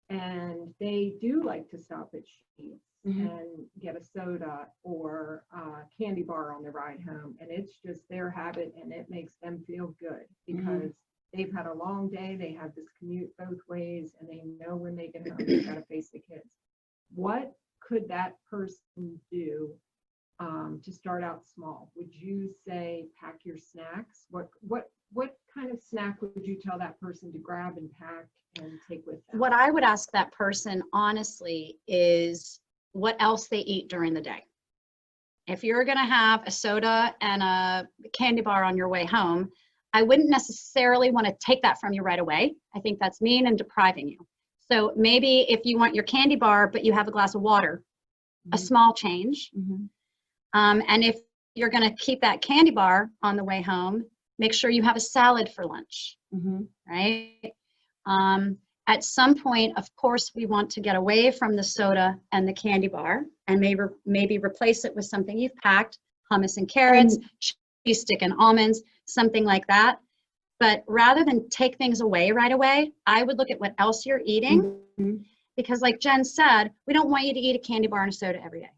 And they do like to stop at Sheetz and get a soda or a candy bar on the ride home. And it's just their habit, and it makes them feel good because they've had a long day. They have this commute both ways, and they know when they get home, they've got to face the kids. What could that person do to start out small? Would you say pack your snacks? What kind of snack would you tell that person to grab and pack and take with them? What I would ask that person honestly is what else they eat during the day. If you're going to have a soda and a candy bar on your way home, I wouldn't necessarily want to take that from you right away. I think that's mean and depriving you. So maybe if you want your candy bar, but you have a glass of water, a small change. And if you're going to keep that candy bar on the way home, make sure you have a salad for lunch, right? At some point, of course, we want to get away from the soda and the candy bar and maybe replace it with something you've packed, hummus and carrots, cheese stick and almonds, something like that. But rather than take things away right away, I would look at what else you're eating. Because like Jen said, we don't want you to eat a candy bar and a soda every day.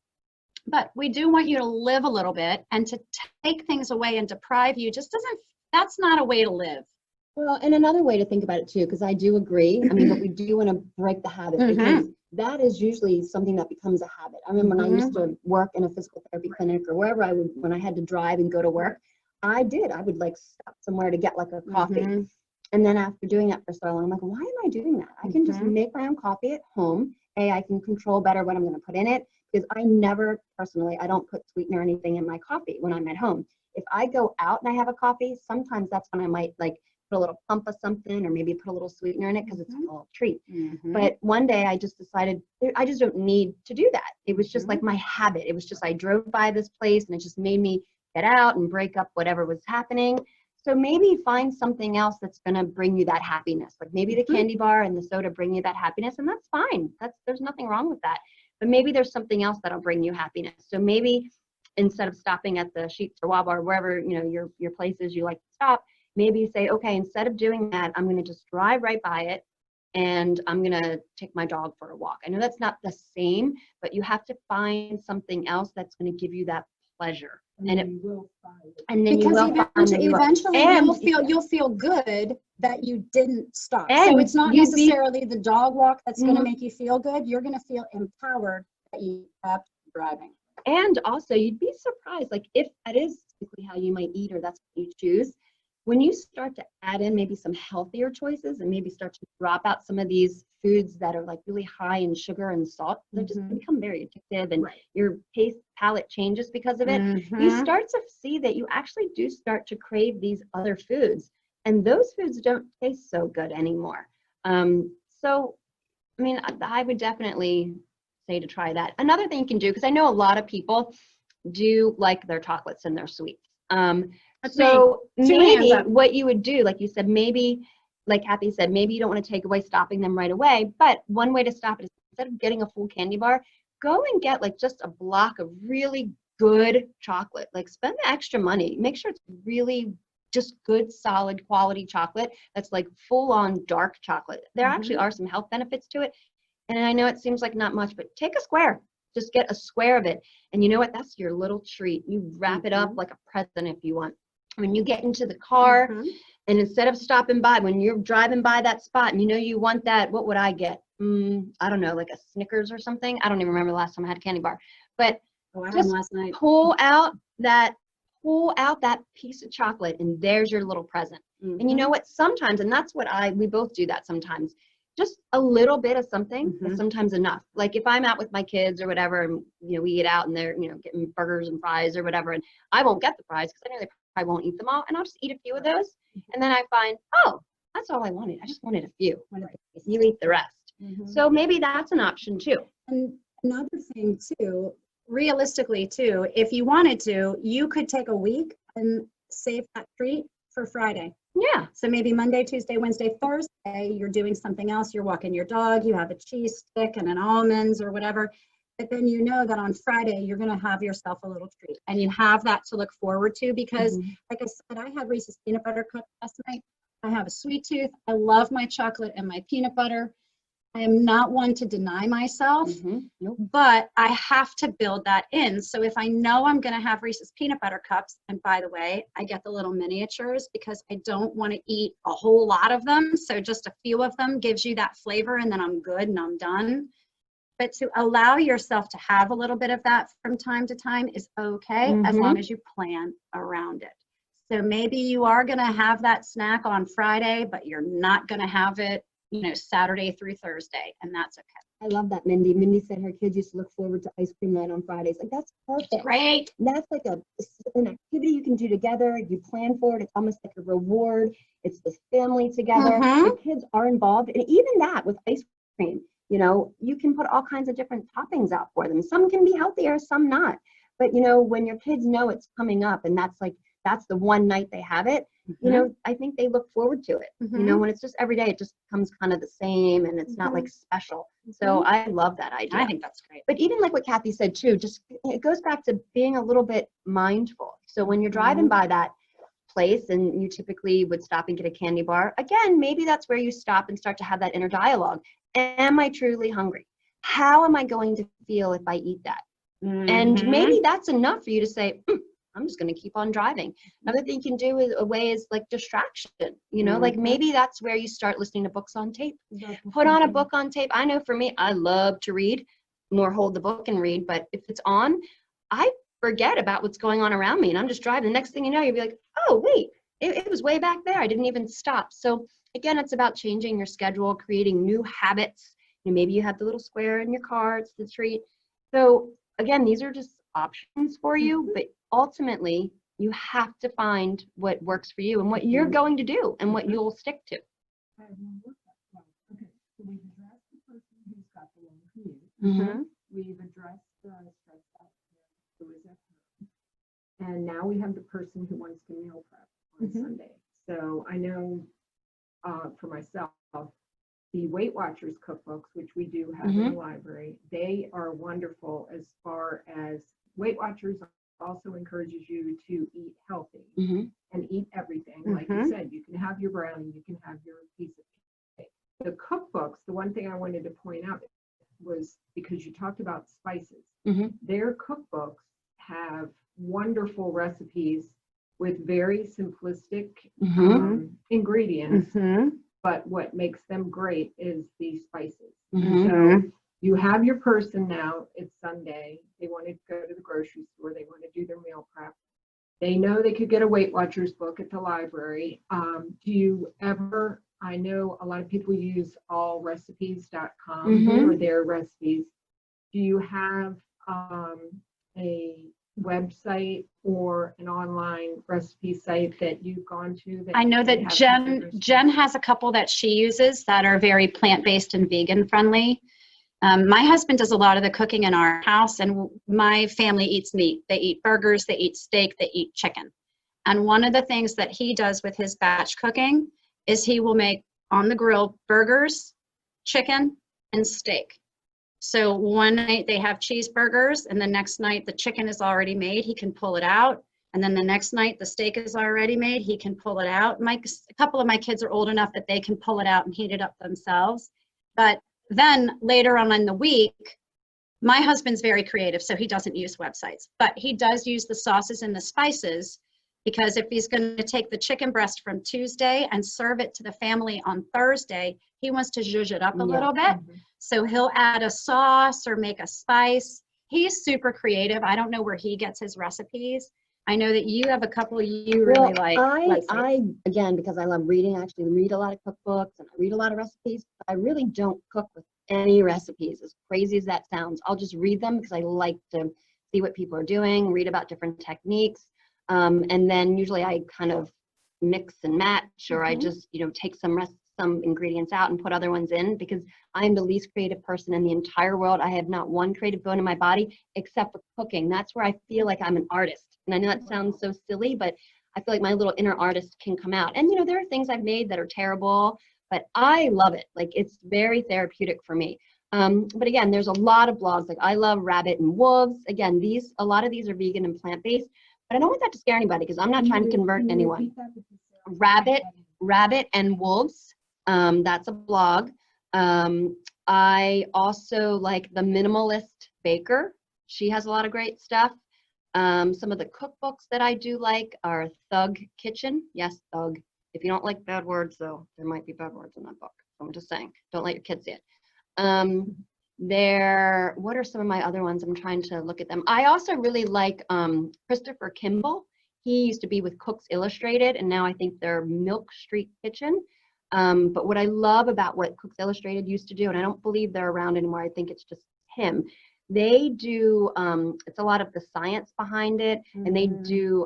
But we do want you to live a little bit, and to take things away and deprive you just doesn't, that's not a way to live. Well, and another way to think about it too, because I do agree. I mean, but we do want to break the habit because that is usually something that becomes a habit. I remember when I used to work in a physical therapy clinic or wherever I would, when I had to drive and go to work, I would like stop somewhere to get like a coffee. And then after doing that for so long, I'm like, why am I doing that? I can just make my own coffee at home. I can control better what I'm going to put in it, because I never personally, I don't put sweetener or anything in my coffee when I'm at home. If I go out and I have a coffee, sometimes that's when I might like put a little pump of something, or maybe put a little sweetener in it because it's a little treat. But one day I just decided I just don't need to do that. It was just like my habit. It was just, I drove by this place and it just made me get out and break up whatever was happening. So maybe find something else that's going to bring you that happiness. Like maybe the candy bar and the soda bring you that happiness, and that's fine. There's nothing wrong with that. But maybe there's something else that'll bring you happiness. So maybe instead of stopping at the Sheetz or Wawa or wherever, you know, your places you like to stop, maybe you say, okay, instead of doing that, I'm going to just drive right by it and I'm going to take my dog for a walk. I know that's not the same, but you have to find something else that's going to give you that pleasure. And it will find it. and then Because you will find that you will. eventually And you'll feel good that you didn't stop. So And it's not you'd be- necessarily the dog walk that's going to Mhm. make you feel good. You're going to feel empowered that you kept driving. And also, you'd be surprised, like if that is typically how you might eat, or that's what you choose, when you start to add in maybe some healthier choices and maybe start to drop out some of these foods that are like really high in sugar and salt, they just become very addictive, and your taste palate changes because of it. You start to see that you actually do start to crave these other foods, and those foods don't taste so good anymore. So, I mean, I would definitely say to try that. Another thing you can do, because I know a lot of people do like their chocolates and their sweets. So maybe what you would do, like you said, maybe, like Kathy said, maybe you don't want to take away stopping them right away, but one way to stop it is, instead of getting a full candy bar, go and get like just a block of really good chocolate. Like spend the extra money. Make sure it's really just good, solid quality chocolate that's like full on dark chocolate. There actually are some health benefits to it. And I know it seems like not much, but take a square. Just get a square of it. And you know what? That's your little treat. You wrap it up like a present if you want. When you get into the car, and instead of stopping by, when you're driving by that spot and you know you want that, what would I get? I don't know, like a Snickers or something. I don't even remember the last time I had a candy bar. But just last night. pull out that piece of chocolate, and there's your little present. And you know what? Sometimes, and that's what we both do that sometimes. Just a little bit of something is sometimes enough. Like if I'm out with my kids or whatever, and you know we eat out and they're getting burgers and fries or whatever, and I won't get the fries because I know they probably won't eat them all, and I'll just eat a few of those, and then I find, oh, that's all I wanted. I just wanted a few. You eat the rest. So maybe that's an option too. And another thing too, realistically too, if you wanted to, you could take a week and save that treat for Friday. Yeah. So maybe Monday, Tuesday, Wednesday, Thursday, you're doing something else. You're walking your dog, you have a cheese stick and an almonds or whatever. But then you know that on Friday, you're going to have yourself a little treat. And you have that to look forward to because, like I said, I had Reese's peanut butter cups last night. I have a sweet tooth. I love my chocolate and my peanut butter. I am not one to deny myself, but I have to build that in. So if I know I'm going to have Reese's peanut butter cups, and by the way, I get the little miniatures because I don't want to eat a whole lot of them. So just a few of them gives you that flavor, and then I'm good and I'm done. But to allow yourself to have a little bit of that from time to time is okay, as long as you plan around it. So maybe you are going to have that snack on Friday, but you're not going to have it Saturday through Thursday, and that's okay. I love that, Mindy. Mindy said her kids used to look forward to ice cream night on Fridays. Like, that's perfect. Great. That's like an activity you can do together. You plan for it. It's almost like a reward. It's the family together. The kids are involved. And even that with ice cream, you can put all kinds of different toppings out for them. Some can be healthier, some not. But, when your kids know it's coming up and that's the one night they have it, I think they look forward to it. When it's just every day, it just becomes kind of the same and it's not like special. So I love that idea. I think that's great. But even like what Kathy said too, just it goes back to being a little bit mindful. So when you're driving by that place and you typically would stop and get a candy bar, again, maybe that's where you stop and start to have that inner dialogue. Am I truly hungry? How am I going to feel if I eat that? And maybe that's enough for you to say, I'm just going to keep on driving. Another thing you can do is like distraction, like maybe that's where you start listening to books on tape. Put on a book on tape. I know for me, I love to read, more hold the book and read, but if it's on, I forget about what's going on around me and I'm just driving. The next thing you know, you'll be like, oh, wait, it was way back there. I didn't even stop. So again, it's about changing your schedule, creating new habits. Maybe you have the little square in your car, it's the treat. So again, these are just options for you, but ultimately you have to find what works for you and what you're going to do and what you'll stick to. I have one more question. Okay, so we've addressed the person who's got the long commute. Mm-hmm. We've addressed the stress out who is at home. And now we have the person who wants to meal prep on Sunday. So I know for myself, the Weight Watchers cookbooks, which we do have in the library, they are wonderful as far as Weight Watchers also encourages you to eat healthy and eat everything. Like you said, you can have your brownie, you can have your piece of cake. The cookbooks, the one thing I wanted to point out was because you talked about spices. Their cookbooks have wonderful recipes with very simplistic ingredients. But what makes them great is the spices. So you have your person now, it's Sunday, they want to go to the grocery store, they want to do their meal prep. They know they could get a Weight Watchers book at the library. Do you ever, I know a lot of people use allrecipes.com for their recipes. Do you have a website or an online recipe site that you've gone to? I know that Jen has a couple that she uses that are very plant-based and vegan friendly. My husband does a lot of the cooking in our house, and my family eats meat. They eat burgers, they eat steak, they eat chicken. And one of the things that he does with his batch cooking is he will make on the grill burgers, chicken, and steak. So one night they have cheeseburgers, and the next night the chicken is already made. He can pull it out. And then the next night the steak is already made. He can pull it out. A couple of my kids are old enough that they can pull it out and heat it up themselves. But then later on in the week, my husband's very creative, so he doesn't use websites, but he does use the sauces and the spices, because if he's going to take the chicken breast from Tuesday and serve it to the family on Thursday, he wants to zhuzh it up a little bit. So he'll add a sauce or make a spice. He's super creative. I don't know where he gets his recipes. I know that you have a couple you really like. I again, because I love reading, I actually read a lot of cookbooks and I read a lot of recipes, but I really don't cook with any recipes, as crazy as that sounds. I'll just read them because I like to see what people are doing, read about different techniques. And then usually I kind of mix and match, or I just, take some ingredients out and put other ones in, because I am the least creative person in the entire world. I have not one creative bone in my body except for cooking. That's where I feel like I'm an artist. And I know that sounds so silly, but I feel like my little inner artist can come out. And, there are things I've made that are terrible, but I love it. Like, it's very therapeutic for me. But again, there's a lot of blogs. Like, I love Rabbit and Wolves. Again, a lot of these are vegan and plant-based, but I don't want that to scare anybody, because I'm not trying to convert anyone. Rabbit and Wolves. That's a blog. I also like The Minimalist Baker. She has a lot of great stuff. Some of the cookbooks that I do like are Thug Kitchen. Yes, Thug. If you don't like bad words, though, there might be bad words in that book. So I'm just saying, don't let your kids see it. What are some of my other ones? I'm trying to look at them. I also really like Christopher Kimball. He used to be with Cooks Illustrated, and now I think they're Milk Street Kitchen. But what I love about what Cooks Illustrated used to do, and I don't believe they're around anymore, I think it's just him. They do, it's a lot of the science behind it, and they do,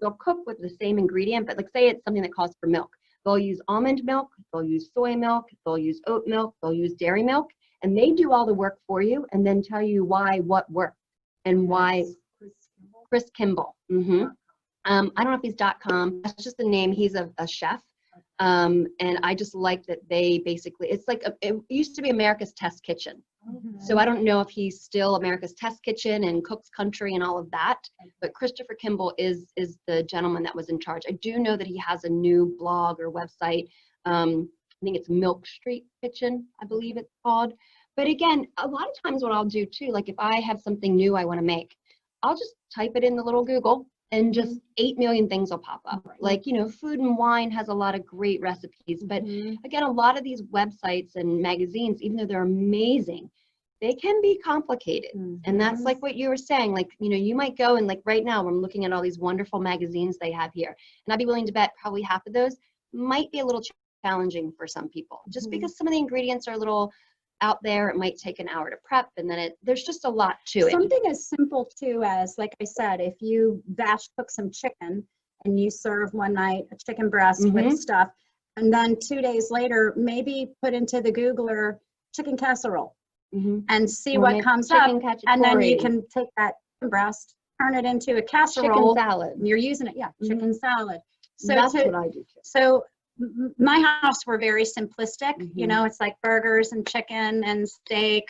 they'll cook with the same ingredient, but like say it's something that calls for milk. They'll use almond milk, they'll use soy milk, they'll use oat milk, they'll use dairy milk, and they do all the work for you and then tell you what worked and why. Chris Kimball. I don't know if he's .com. That's just the name. He's a chef. And I just like that they basically, it's like, it used to be America's Test Kitchen. So I don't know if he's still America's Test Kitchen and Cook's Country and all of that, but Christopher Kimball is the gentleman that was in charge. I do know that he has a new blog or website. I think it's Milk Street Kitchen, I believe it's called. But again, a lot of times what I'll do too, like if I have something new I want to make, I'll just type it in the little Google and just 8 million things will pop up. Like, Food and Wine has a lot of great recipes, but again, a lot of these websites and magazines, even though they're amazing, they can be complicated. And that's like what you were saying, like, you might go and like right now I'm looking at all these wonderful magazines they have here, and I'd be willing to bet probably half of those might be a little challenging for some people, just Mhm. because some of the ingredients are a little out there. It might take an hour to prep, and then there's just a lot to it. Something as simple too as, like I said, if you batch cook some chicken and you serve one night a chicken breast Mhm. with stuff, and then 2 days later, maybe put into the Googler chicken casserole Mhm. and see Or what make comes up. chicken And then you cacciatore, can take that chicken breast, turn it into a chicken casserole. salad. And you're using it, yeah, chicken salad. So That's to, what I do too. so my house, we're very simplistic, you Mhm. know, it's like burgers and chicken and steak.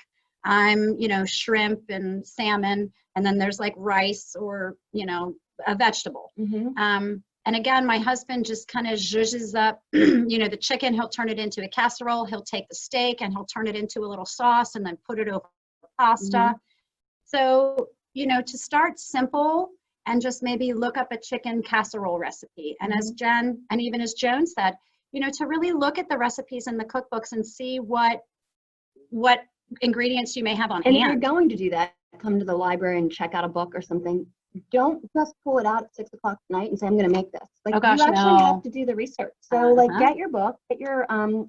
I'm, you know, shrimp and salmon, and then there's like rice or, you know, a vegetable. Mhm. And again, my husband just kind of zhuzhes up, you know, the chicken, he'll turn it into a casserole, he'll take the steak and he'll turn it into a little sauce and then put it over pasta. So, you know, to start simple and just maybe look up a chicken casserole recipe. And as Jen, and even as Joan said, you know, to really look at the recipes in the cookbooks and see what ingredients you may have on And if you're hand. going to do that, come to the library and check out a book or something. Don't just pull it out at 6 o'clock at night and say, I'm going to make this. Like, Oh gosh, you actually no. have to do the research. So like, Uh-huh. get your book, get your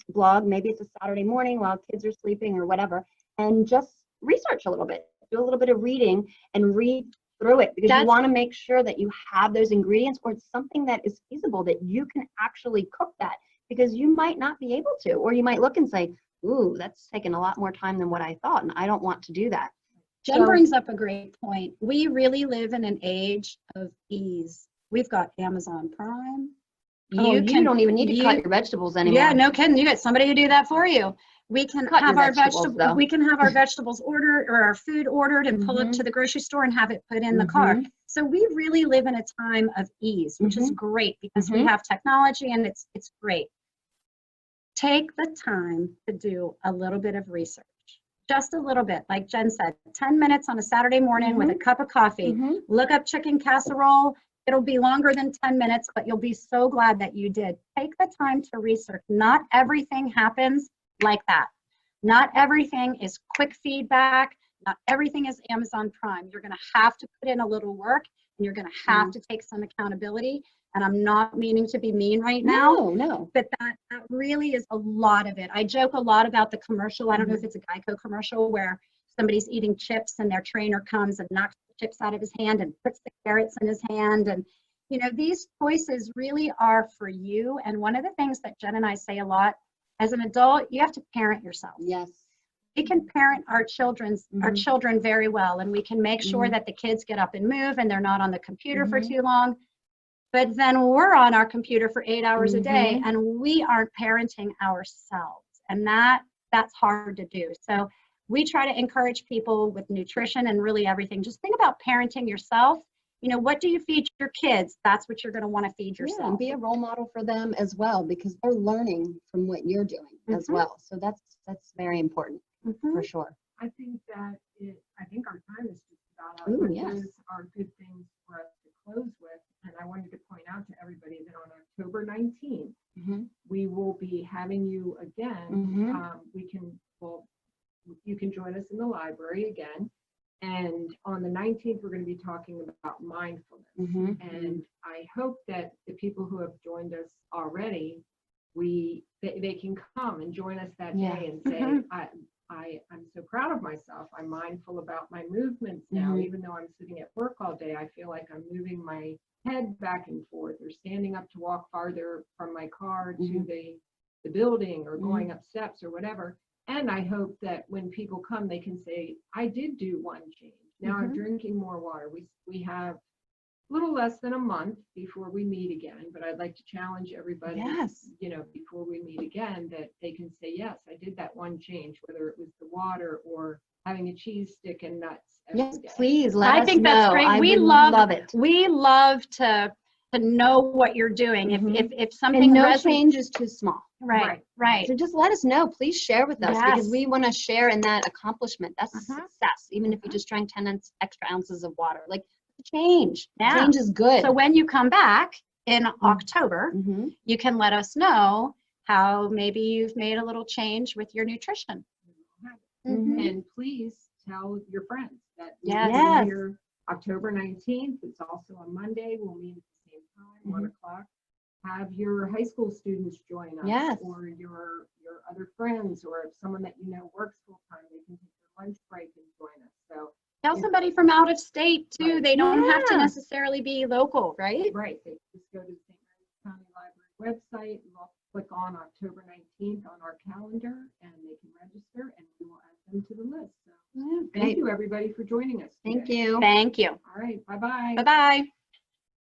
blog, maybe it's a Saturday morning while kids are sleeping or whatever, and just research a little bit. Do a little bit of reading and read through it, because you want to make sure that you have those ingredients, or it's something that is feasible, that you can actually cook that, because you might not be able to, or you might look and say, ooh, that's taken a lot more time than what I thought, and I don't want to do that. Jen So- brings up a great point. We really live in an age of ease. We've got Amazon Prime. You don't even need to cut your vegetables anymore. Yeah, no kidding. You got somebody to do that for you. We can Cut have your our vegetables, vegetables. though. We can have our vegetables ordered or our food ordered and pull it to the grocery store and have it put in the car. So we really live in a time of ease, which is great, because we have technology and it's great. Take the time to do a little bit of research. Just a little bit, like Jen said, 10 minutes on a Saturday morning with a cup of coffee. Look up chicken casserole. It'll be longer than 10 minutes, but you'll be so glad that you did. Take the time to research. Not everything happens like that. Not everything is quick feedback. Not everything is Amazon Prime. You're going to have to put in a little work, and you're going to have to take some accountability. And I'm not meaning to be mean right now. No. But that really is a lot of it. I joke a lot about the commercial. I don't know if it's a Geico commercial where somebody's eating chips and their trainer comes and knocks the chips out of his hand and puts the carrots in his hand. And, you know, these choices really are for you. And one of the things that Jen and I say a lot, as an adult, you have to parent yourself. Yes. We can parent our children very well, and we can make sure that the kids get up and move and they're not on the computer for too long. But then we're on our computer for 8 hours a day, and we aren't parenting ourselves. And that's hard to do. So we try to encourage people with nutrition and really everything. Just think about parenting yourself. You know, what do you feed your kids? That's what you're going to want to feed yourself. Yeah, and be a role model for them as well, because they're learning from what you're doing as well. So that's very important for sure. I think that I think our time is just about up. Ooh, but yes. Those are good things for us to close with. And I wanted to point out to everybody that on October 19th, we will be having you again. You can join us in the library again. And on the 19th, we're going to be talking about mindfulness. And I hope that the people who have joined us already, they can come and join us that day and say, I'm so proud of myself. I'm mindful about my movements now. Even though I'm sitting at work all day, I feel like I'm moving my head back and forth, or standing up to walk farther from my car to the building, or going up steps or whatever. And I hope that when people come, they can say, I did do one change. Now I'm drinking more water. We have a little less than a month before we meet again, but I'd like to challenge everybody, you know, before we meet again, that they can say, yes, I did that one change, whether it was the water or having a cheese stick and nuts every day. Please let us know. I think that's great. I We would love it. We love to know what you're doing. If something And no change is too small. Right. So just let us know. Please share with us, because Yes. we want to share in that accomplishment. That's success. Even if you just drank 10 extra ounces of water, like change. Yeah. Change is good. So when you come back in October, you can let us know how maybe you've made a little change with your nutrition. And please tell your friends that we'll Yes. be here October 19th. It's also a Monday. We'll meet at the same time, 1 o'clock. have your high school students join us. Yes. Or your other friends, or if someone that you know works full time, they can take their lunch break and join us. So Tell somebody from out of state too. Right. They don't have to Yeah. necessarily be local, right? right, they just go to the St. Mary's County Library website, and they'll click on October 19th on our calendar, and they can register, and we will add them to the list. So thank Great. you, everybody, for joining us Thank today. you. Thank you. All right, bye-bye. Bye-bye.